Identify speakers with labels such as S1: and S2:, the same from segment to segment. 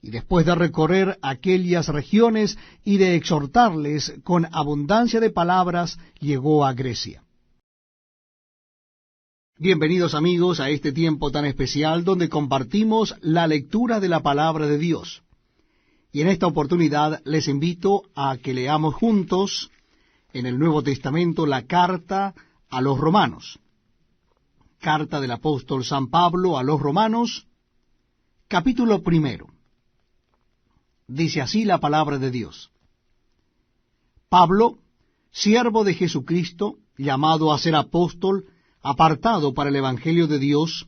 S1: y después de recorrer aquellas regiones y de exhortarles con abundancia de palabras, llegó a Grecia. Bienvenidos amigos a este tiempo tan especial donde compartimos la lectura de la palabra de Dios. Y en esta oportunidad les invito a que leamos juntos en el Nuevo Testamento la carta a los Romanos. Carta del apóstol San Pablo a los Romanos, capítulo 1. Dice así la palabra de Dios. Pablo, siervo de Jesucristo, llamado a ser apóstol, apartado para el Evangelio de Dios,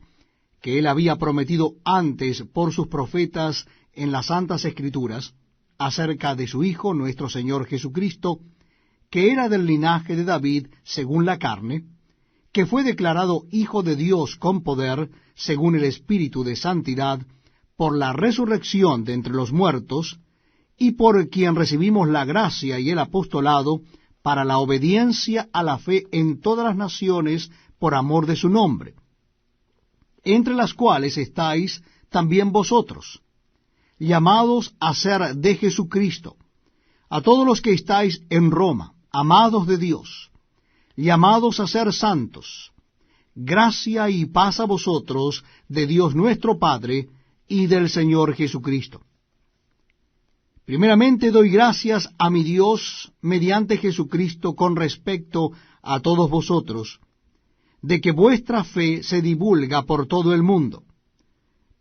S1: que él había prometido antes por sus profetas en las Santas Escrituras, acerca de su Hijo, nuestro Señor Jesucristo, que era del linaje de David según la carne, que fue declarado Hijo de Dios con poder, según el Espíritu de Santidad, por la resurrección de entre los muertos, y por quien recibimos la gracia y el apostolado para la obediencia a la fe en todas las naciones por amor de su nombre, entre las cuales estáis también vosotros, llamados a ser de Jesucristo, a todos los que estáis en Roma, amados de Dios, llamados a ser santos, gracia y paz a vosotros de Dios nuestro Padre y del Señor Jesucristo. Primeramente doy gracias a mi Dios mediante Jesucristo con respecto a todos vosotros, de que vuestra fe se divulga por todo el mundo,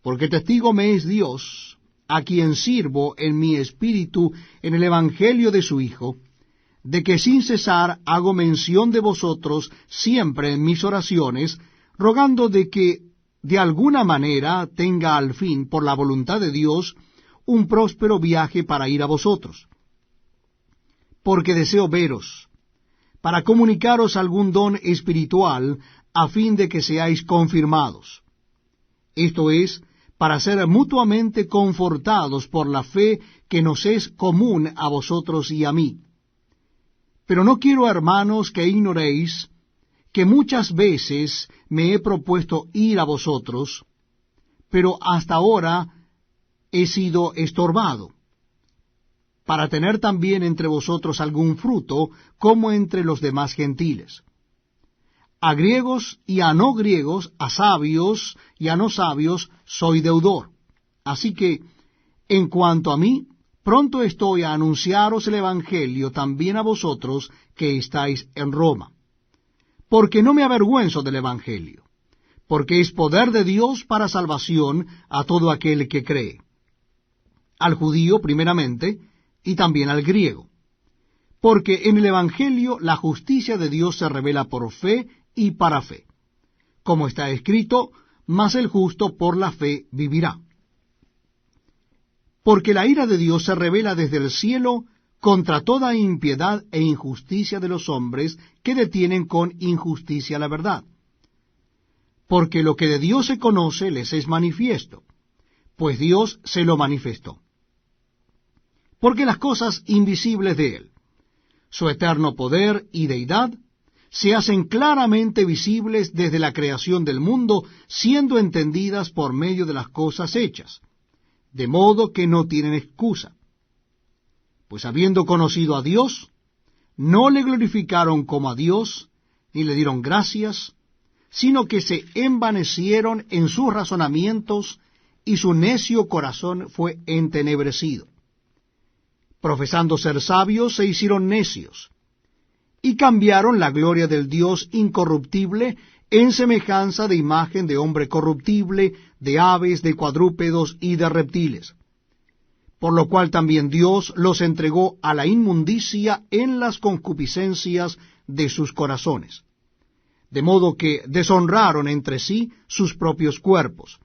S1: porque testigo me es Dios, a quien sirvo en mi espíritu en el Evangelio de su Hijo, de que sin cesar hago mención de vosotros siempre en mis oraciones, rogando de que de alguna manera tenga al fin, por la voluntad de Dios, un próspero viaje para ir a vosotros. Porque deseo veros, para comunicaros algún don espiritual, a fin de que seáis confirmados. Esto es, para ser mutuamente confortados por la fe que nos es común a vosotros y a mí. Pero no quiero, hermanos, que ignoréis que muchas veces me he propuesto ir a vosotros, pero hasta ahora he sido estorbado, para tener también entre vosotros algún fruto, como entre los demás gentiles. A griegos y a no griegos, a sabios y a no sabios, soy deudor. Así que, en cuanto a mí, pronto estoy a anunciaros el Evangelio también a vosotros que estáis en Roma. Porque no me avergüenzo del Evangelio, porque es poder de Dios para salvación a todo aquel que cree, al judío primeramente, y también al griego. Porque en el Evangelio la justicia de Dios se revela por fe y para fe. Como está escrito, mas el justo por la fe vivirá. Porque la ira de Dios se revela desde el cielo contra toda impiedad e injusticia de los hombres que detienen con injusticia la verdad. Porque lo que de Dios se conoce les es manifiesto, pues Dios se lo manifestó. Porque las cosas invisibles de Él, su eterno poder y deidad, se hacen claramente visibles desde la creación del mundo, siendo entendidas por medio de las cosas hechas, de modo que no tienen excusa. Pues habiendo conocido a Dios, no le glorificaron como a Dios, ni le dieron gracias, sino que se envanecieron en sus razonamientos, y su necio corazón fue entenebrecido. Profesando ser sabios, se hicieron necios, y cambiaron la gloria del Dios incorruptible en semejanza de imagen de hombre corruptible, de aves, de cuadrúpedos y de reptiles. Por lo cual también Dios los entregó a la inmundicia en las concupiscencias de sus corazones, de modo que deshonraron entre sí sus propios cuerpos,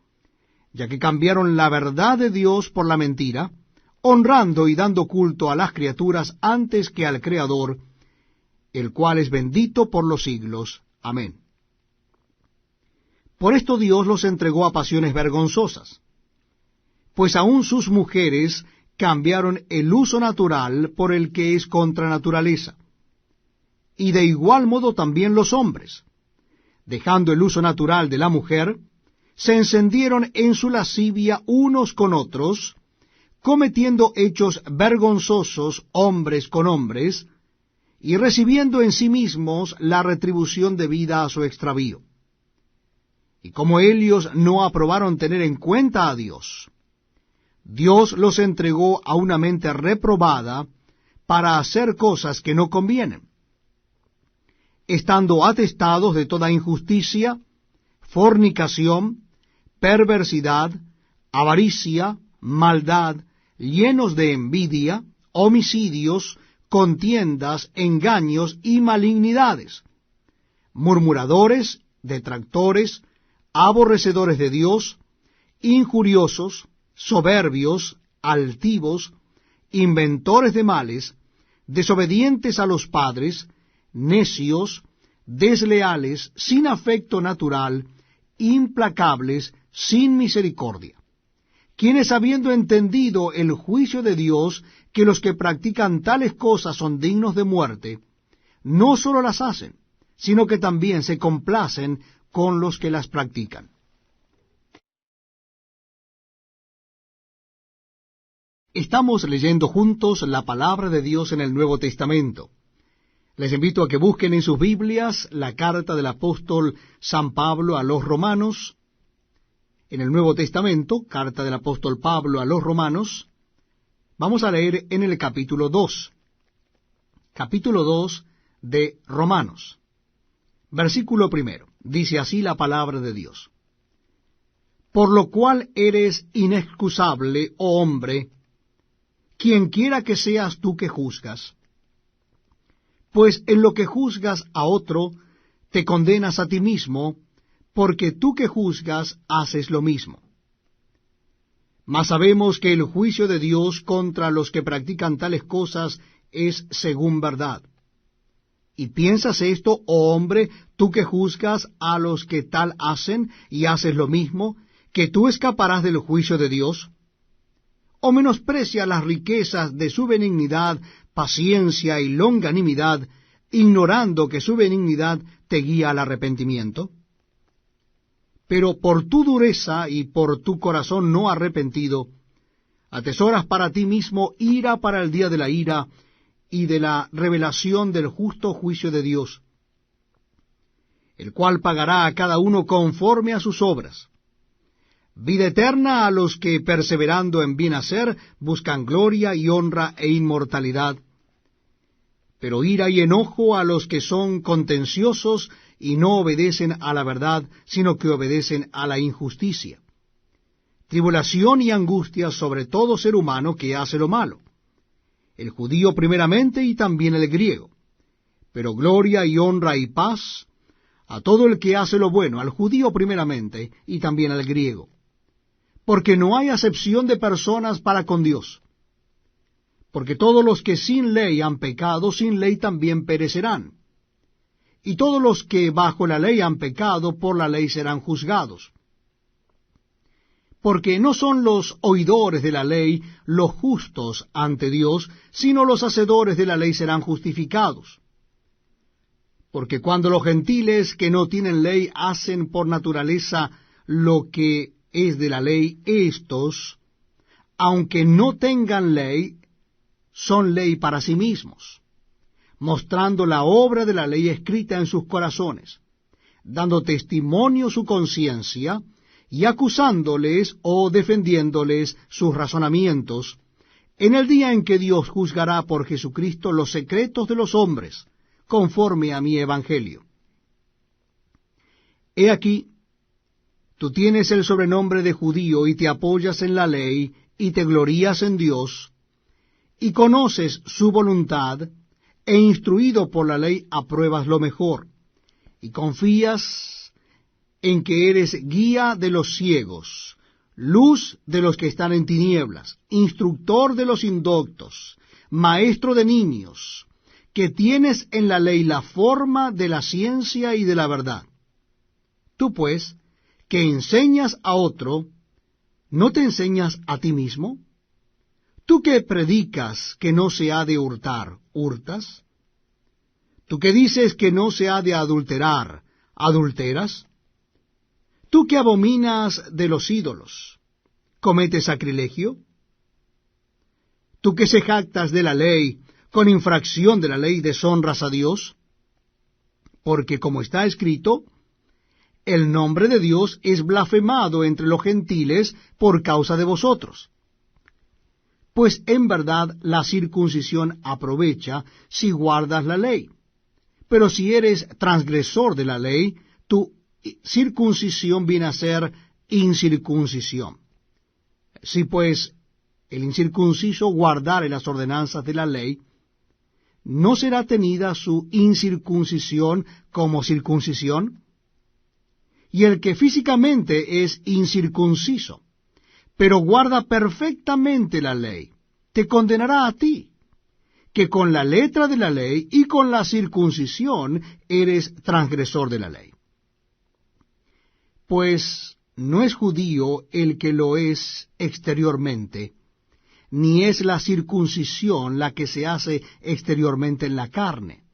S1: ya que cambiaron la verdad de Dios por la mentira, honrando y dando culto a las criaturas antes que al Creador, el cual es bendito por los siglos. Amén. Por esto Dios los entregó a pasiones vergonzosas, pues aun sus mujeres cambiaron el uso natural por el que es contra naturaleza, y de igual modo también los hombres, dejando el uso natural de la mujer, se encendieron en su lascivia unos con otros, cometiendo hechos vergonzosos hombres con hombres, y recibiendo en sí mismos la retribución debida a su extravío. Y como ellos no aprobaron tener en cuenta a Dios, Dios los entregó a una mente reprobada para hacer cosas que no convienen, estando atestados de toda injusticia, fornicación, perversidad, avaricia, maldad, llenos de envidia, homicidios, contiendas, engaños y malignidades, murmuradores, detractores, aborrecedores de Dios, injuriosos, soberbios, altivos, inventores de males, desobedientes a los padres, necios, desleales, sin afecto natural, implacables, sin misericordia, quienes habiendo entendido el juicio de Dios, que los que practican tales cosas son dignos de muerte, no sólo las hacen, sino que también se complacen con los que las practican. Estamos leyendo juntos la palabra de Dios en el Nuevo Testamento. Les invito a que busquen en sus Biblias la carta del apóstol San Pablo a los Romanos. En el Nuevo Testamento, carta del apóstol Pablo a los Romanos, vamos a leer en el capítulo 2. Capítulo 2 de Romanos. Versículo 1. Dice así la palabra de Dios. Por lo cual eres inexcusable, oh hombre, quien quiera que seas tú que juzgas. Pues en lo que juzgas a otro, te condenas a ti mismo, porque tú que juzgas haces lo mismo. Mas sabemos que el juicio de Dios contra los que practican tales cosas es según verdad. ¿Y piensas esto, oh hombre, tú que juzgas a los que tal hacen y haces lo mismo, que tú escaparás del juicio de Dios? ¿O menosprecia las riquezas de su benignidad, paciencia y longanimidad, ignorando que su benignidad te guía al arrepentimiento? Pero por tu dureza y por tu corazón no arrepentido, atesoras para ti mismo ira para el día de la ira y de la revelación del justo juicio de Dios, el cual pagará a cada uno conforme a sus obras. Vida eterna a los que, perseverando en bien hacer, buscan gloria y honra e inmortalidad. Pero ira y enojo a los que son contenciosos y no obedecen a la verdad, sino que obedecen a la injusticia. Tribulación y angustia sobre todo ser humano que hace lo malo, el judío primeramente y también el griego. Pero gloria y honra y paz a todo el que hace lo bueno, al judío primeramente y también al griego. Porque no hay acepción de personas para con Dios. Porque todos los que sin ley han pecado, sin ley también perecerán. Y todos los que bajo la ley han pecado, por la ley serán juzgados. Porque no son los oidores de la ley los justos ante Dios, sino los hacedores de la ley serán justificados. Porque cuando los gentiles que no tienen ley hacen por naturaleza lo que es de la ley, éstos, aunque no tengan ley, son ley para sí mismos, mostrando la obra de la ley escrita en sus corazones, dando testimonio su conciencia, y acusándoles o defendiéndoles sus razonamientos, en el día en que Dios juzgará por Jesucristo los secretos de los hombres, conforme a mi evangelio. He aquí, tú tienes el sobrenombre de judío y te apoyas en la ley y te glorías en Dios, y conoces su voluntad, e instruido por la ley apruebas lo mejor, y confías en que eres guía de los ciegos, luz de los que están en tinieblas, instructor de los indoctos, maestro de niños, que tienes en la ley la forma de la ciencia y de la verdad. Tú pues, que enseñas a otro, ¿no te enseñas a ti mismo? ¿Tú que predicas que no se ha de hurtar, hurtas? ¿Tú que dices que no se ha de adulterar, adulteras? ¿Tú que abominas de los ídolos, cometes sacrilegio? tú que se jactas de la ley, con infracción de la ley deshonras a Dios? Porque como está escrito, el nombre de Dios es blasfemado entre los gentiles por causa de vosotros. Pues en verdad la circuncisión aprovecha si guardas la ley. Pero si eres transgresor de la ley, tu circuncisión viene a ser incircuncisión. Si pues el incircunciso guardare las ordenanzas de la ley, ¿no será tenida su incircuncisión como circuncisión? Y el que físicamente es incircunciso, pero guarda perfectamente la ley, te condenará a ti, que con la letra de la ley y con la circuncisión eres transgresor de la ley. Pues no es judío el que lo es exteriormente, ni es la circuncisión la que se hace exteriormente en la carne,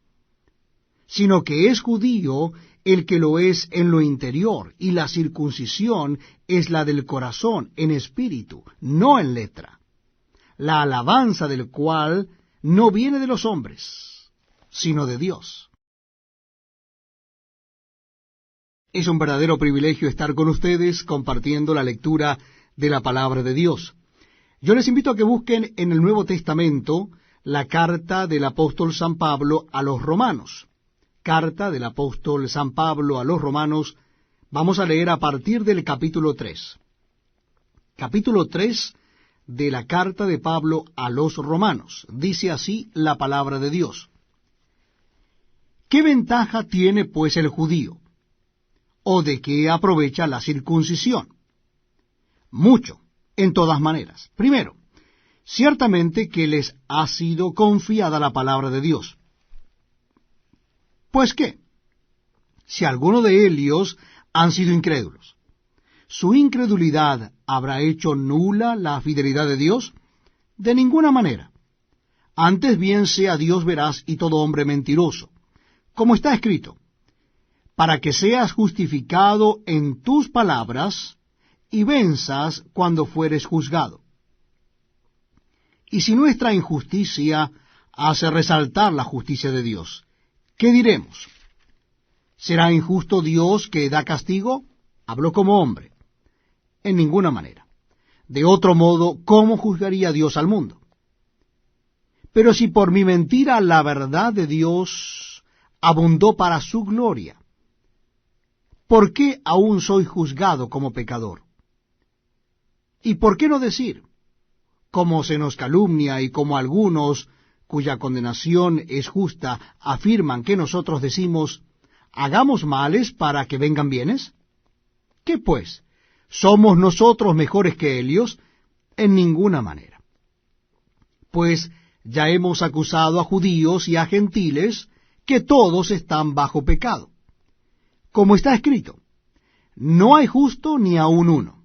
S1: sino que es judío el que lo es en lo interior, y la circuncisión es la del corazón, en espíritu, no en letra, la alabanza del cual no viene de los hombres, sino de Dios. Es un verdadero privilegio estar con ustedes compartiendo la lectura de la palabra de Dios. Yo les invito a que busquen en el Nuevo Testamento la carta del apóstol San Pablo a los romanos. Carta del apóstol San Pablo a los romanos, vamos a leer a partir del capítulo 3. Capítulo 3 de la carta de Pablo a los romanos. Dice así la palabra de Dios. ¿Qué ventaja tiene pues el judío? ¿O de qué aprovecha la circuncisión? Mucho, en todas maneras. Primero, ciertamente que les ha sido confiada la palabra de Dios. ¿Pues qué? Si alguno de ellos han sido incrédulos, ¿su incredulidad habrá hecho nula la fidelidad de Dios? De ninguna manera. Antes bien sea Dios veraz y todo hombre mentiroso, como está escrito, para que seas justificado en tus palabras y venzas cuando fueres juzgado. Y si nuestra injusticia hace resaltar la justicia de Dios, ¿qué diremos? ¿Será injusto Dios que da castigo? Hablo como hombre. En ninguna manera. De otro modo, ¿cómo juzgaría Dios al mundo? Pero si por mi mentira la verdad de Dios abundó para su gloria, ¿por qué aún soy juzgado como pecador? ¿Y por qué no decir, como se nos calumnia y como algunos, cuya condenación es justa, afirman que nosotros decimos, hagamos males para que vengan bienes? ¿Qué pues? ¿Somos nosotros mejores que ellos? En ninguna manera. Pues ya hemos acusado a judíos y a gentiles que todos están bajo pecado. Como está escrito, no hay justo ni aun uno,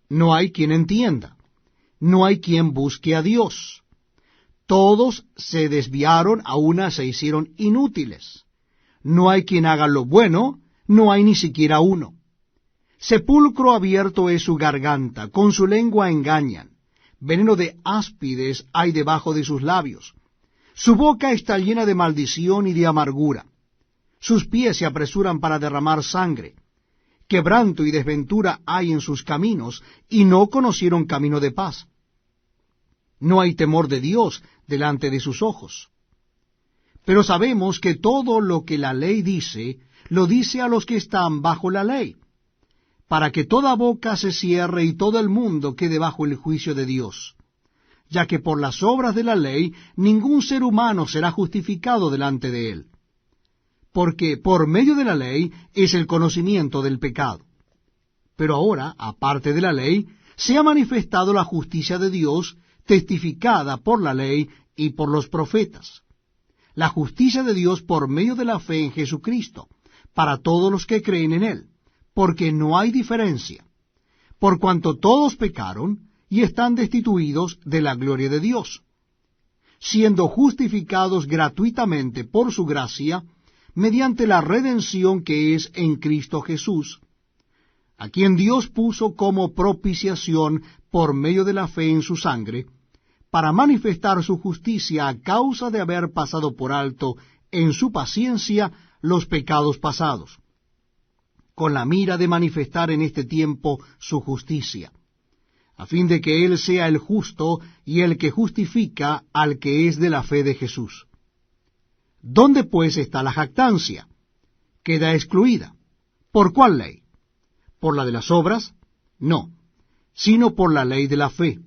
S1: no hay quien entienda, no hay quien busque a Dios. Todos se desviaron, a una se hicieron inútiles. No hay quien haga lo bueno, no hay ni siquiera uno. Sepulcro abierto es su garganta, con su lengua engañan. Veneno de áspides hay debajo de sus labios. Su boca está llena de maldición y de amargura. Sus pies se apresuran para derramar sangre. Quebranto y desventura hay en sus caminos, y no conocieron camino de paz. No hay temor de Dios delante de sus ojos. Pero sabemos que todo lo que la ley dice, lo dice a los que están bajo la ley, para que toda boca se cierre y todo el mundo quede bajo el juicio de Dios, ya que por las obras de la ley ningún ser humano será justificado delante de él, porque por medio de la ley es el conocimiento del pecado. Pero ahora, aparte de la ley, se ha manifestado la justicia de Dios, testificada por la ley y por los profetas. La justicia de Dios por medio de la fe en Jesucristo, para todos los que creen en Él, porque no hay diferencia, por cuanto todos pecaron y están destituidos de la gloria de Dios, siendo justificados gratuitamente por su gracia, mediante la redención que es en Cristo Jesús, a quien Dios puso como propiciación por medio de la fe en su sangre, para manifestar su justicia a causa de haber pasado por alto en su paciencia los pecados pasados, con la mira de manifestar en este tiempo su justicia, a fin de que Él sea el justo y el que justifica al que es de la fe de Jesús. ¿Dónde pues está la jactancia? Queda excluida. ¿Por cuál ley? ¿Por la de las obras? No, sino por la ley de la fe.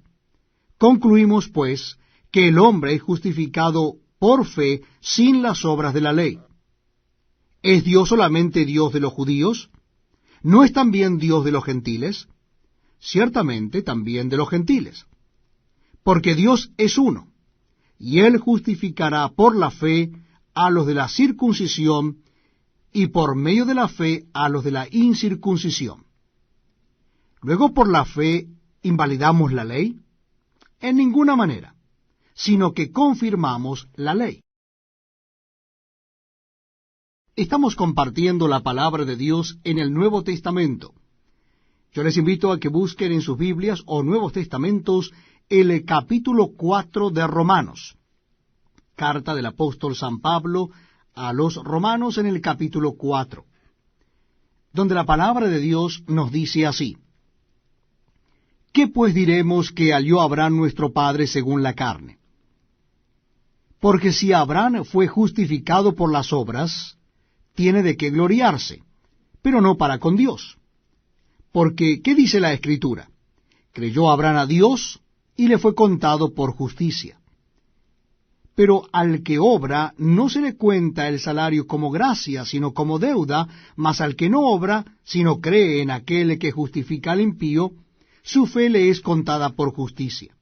S1: Concluimos, pues, que el hombre es justificado por fe sin las obras de la ley. ¿Es Dios solamente Dios de los judíos? ¿No es también Dios de los gentiles? Ciertamente también de los gentiles. Porque Dios es uno, y Él justificará por la fe a los de la circuncisión y por medio de la fe a los de la incircuncisión. Luego, por la fe, ¿invalidamos la ley? En ninguna manera, sino que confirmamos la ley. Estamos compartiendo la palabra de Dios en el Nuevo Testamento. Yo les invito a que busquen en sus Biblias o Nuevos Testamentos el capítulo 4 de Romanos. Carta del apóstol San Pablo a los Romanos en el capítulo 4, donde la palabra de Dios nos dice así: ¿Qué pues diremos que halló Abraham nuestro padre según la carne? Porque si Abraham fue justificado por las obras, tiene de qué gloriarse, pero no para con Dios. Porque, ¿qué dice la Escritura? Creyó Abraham a Dios, y le fue contado por justicia. Pero al que obra no se le cuenta el salario como gracia, sino como deuda, mas al que no obra, sino cree en aquel que justifica al impío, su fe le es contada por justicia.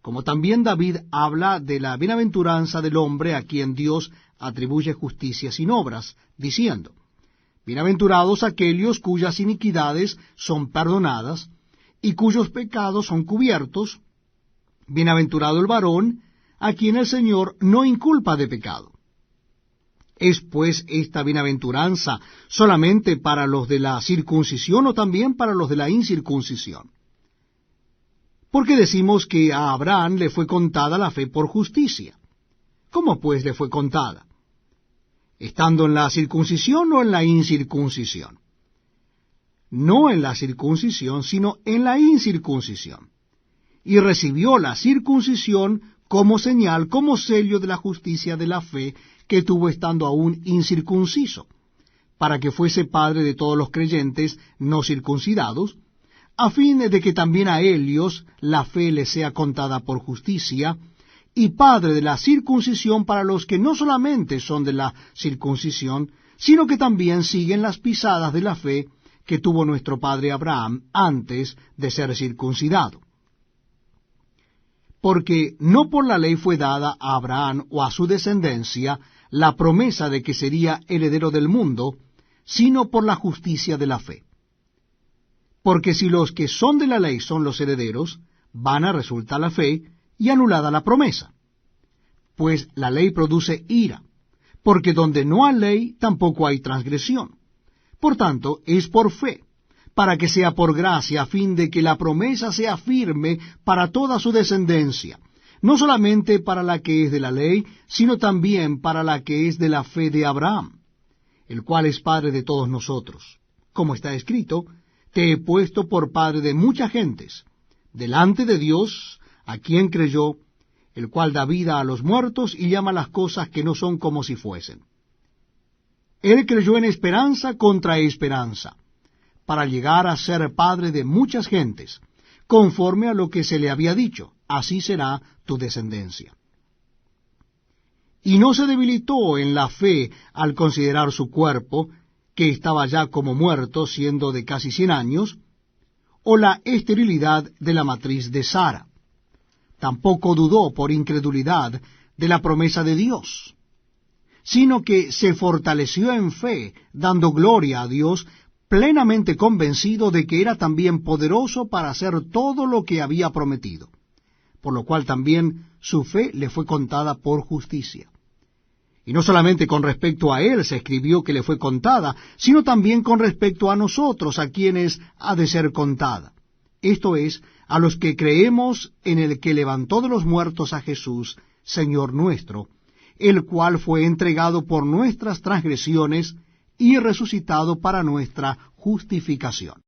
S1: Como también David habla de la bienaventuranza del hombre a quien Dios atribuye justicia sin obras, diciendo: Bienaventurados aquellos cuyas iniquidades son perdonadas, y cuyos pecados son cubiertos. Bienaventurado el varón a quien el Señor no inculpa de pecado. ¿Es pues esta bienaventuranza solamente para los de la circuncisión o también para los de la incircuncisión? Porque decimos que a Abraham le fue contada la fe por justicia. ¿Cómo pues le fue contada? ¿Estando en la circuncisión o en la incircuncisión? No en la circuncisión, sino en la incircuncisión. Y recibió la circuncisión como señal, como sello de la justicia de la fe que tuvo estando aún incircunciso, para que fuese padre de todos los creyentes no circuncidados, a fin de que también a ellos la fe les sea contada por justicia, y padre de la circuncisión para los que no solamente son de la circuncisión, sino que también siguen las pisadas de la fe que tuvo nuestro padre Abraham antes de ser circuncidado. Porque no por la ley fue dada a Abraham o a su descendencia la promesa de que sería heredero del mundo, sino por la justicia de la fe. Porque si los que son de la ley son los herederos, vana resulta la fe y anulada la promesa. Pues la ley produce ira, porque donde no hay ley tampoco hay transgresión. Por tanto, es por fe, para que sea por gracia, a fin de que la promesa sea firme para toda su descendencia, no solamente para la que es de la ley, sino también para la que es de la fe de Abraham, el cual es padre de todos nosotros. Como está escrito: te he puesto por padre de muchas gentes, delante de Dios, a quien creyó, el cual da vida a los muertos y llama las cosas que no son como si fuesen. Él creyó en esperanza contra esperanza, para llegar a ser padre de muchas gentes, conforme a lo que se le había dicho: así será tu descendencia. Y no se debilitó en la fe al considerar su cuerpo, que estaba ya como muerto, siendo de casi 100 años, o la esterilidad de la matriz de Sara. Tampoco dudó por incredulidad de la promesa de Dios, sino que se fortaleció en fe, dando gloria a Dios, plenamente convencido de que era también poderoso para hacer todo lo que había prometido, por lo cual también su fe le fue contada por justicia. Y no solamente con respecto a él se escribió que le fue contada, sino también con respecto a nosotros, a quienes ha de ser contada. Esto es, a los que creemos en el que levantó de los muertos a Jesús, Señor nuestro, el cual fue entregado por nuestras transgresiones y resucitado para nuestra justificación.